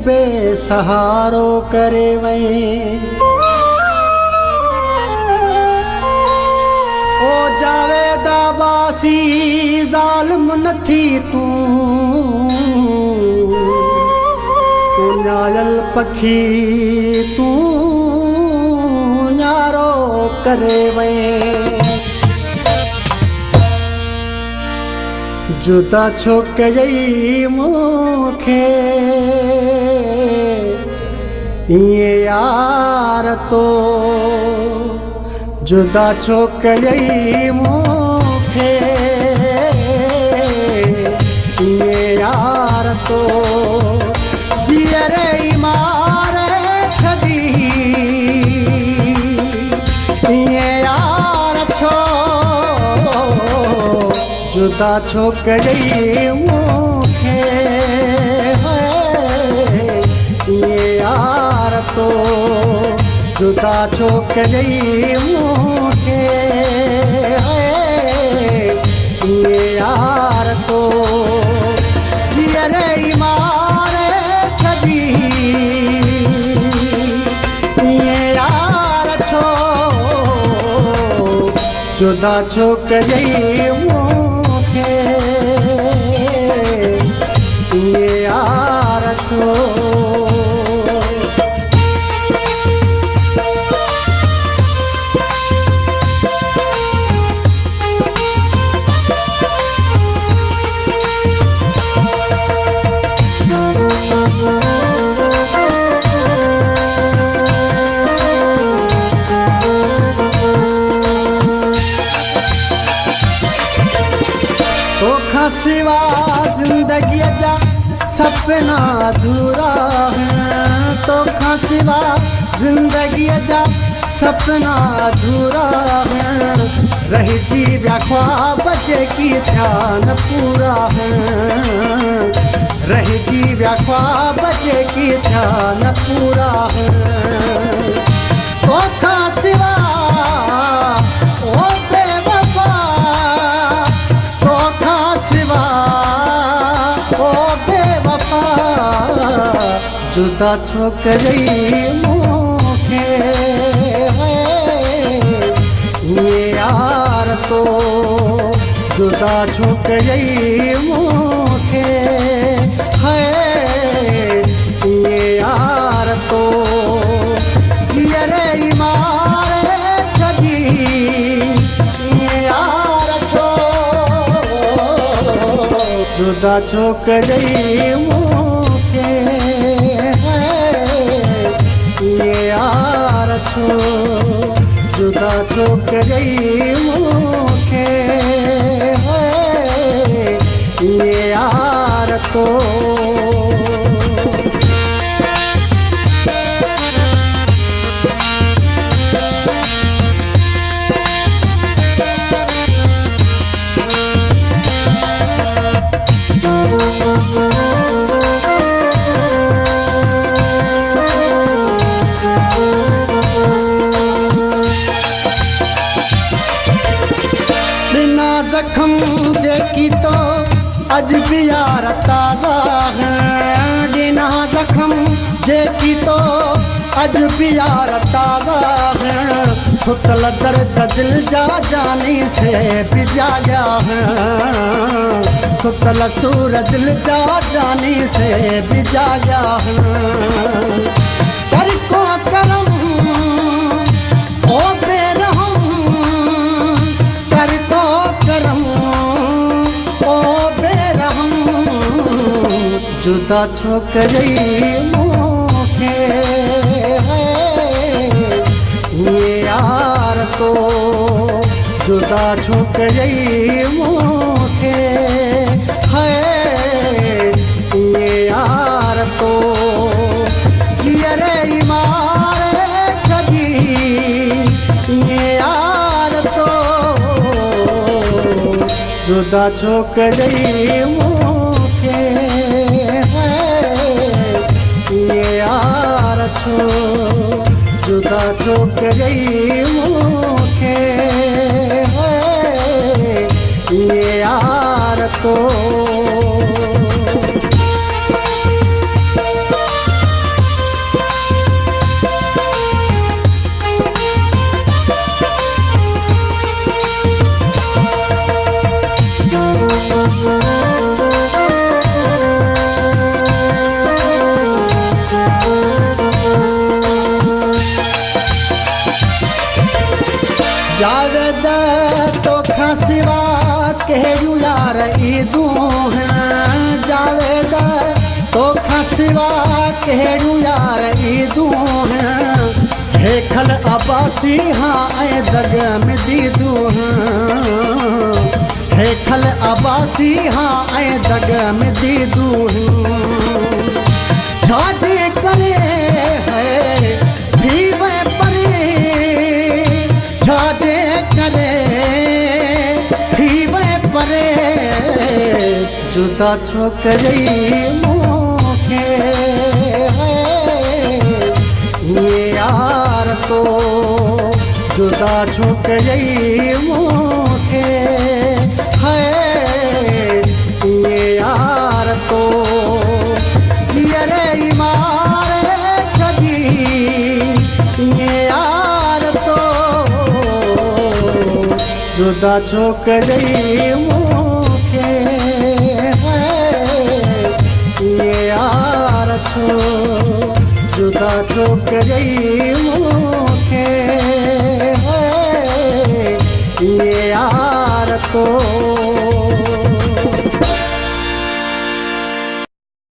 बेसहारो करे वहीं ओ जावेदा बासी ज़ालिम नथी तू न्यायल पखी तू न्यारो करे वहीं जुदा छो कई मूंखे ये यार तो जुदा छो कई मूंखे ये यार तो जियरे मारे खदी ये यार छो जुदा छो कई मूंखे ये यार तो जुदा छो कई मूंखे ये यार तो जियरे मारे छदी ये यार छो जुदा छो कई मूंखे ये यार छो सिवा जिंदगी जा सपना अधूरा है तो सिवा जिंदगी जा सपना अधूरा है रही जी व्या ख्वाब की ध्यान पूरा है रही जी व्या ख्वाब की ध्यान पूरा है तो सिवा ओ बेवफा जुदा छो कई मूंखे ये यार तो जुदा छो कई मूंखे ये यार तो जियरे मारे कदी ये यार छो जुदा छो कई मूंखे ये यार छो जुदा छो कई मूंखे ये यार तो जख्म जेकी तो अज भी यार ताज़ा है बिना जख्म जेकी तो अज भी यार ताज़ा है सुतल दर्द दिल जा जानी से भी जागा है सुतल सूर दिल जा जानी से भी जागा है पर को करम ओ बेरहम कर तो करम ओ बेरहम जुदा छो कई मूंखे ये यार तो जुदा छो कई मूंखे ये यार तो जियरे मारे कदी ये यार तो जुदा छो कई मूंखे ये यार छो जुदा छो कई मूंखे ये यार तो कहिड़ियूं यार ईदूं जावेद तोखां सिवा कहिड़ियूं यार ईदूं हेखल अब्बासी हाँ ऐं दग में दीदूं हेखल अब्बासी हाँ ऐं दग में दीदूं छाजे करे है थीवे परे छाजे करे थीवे परे जुदा छो कई मूंखे ये यार तो जुदा छो कई मूंखे ये यार तो जियरे मारे कभी ये यार तो जुदा छो कई मूंखे ये यार छो जुदा छो कई मूंखे ये यार तो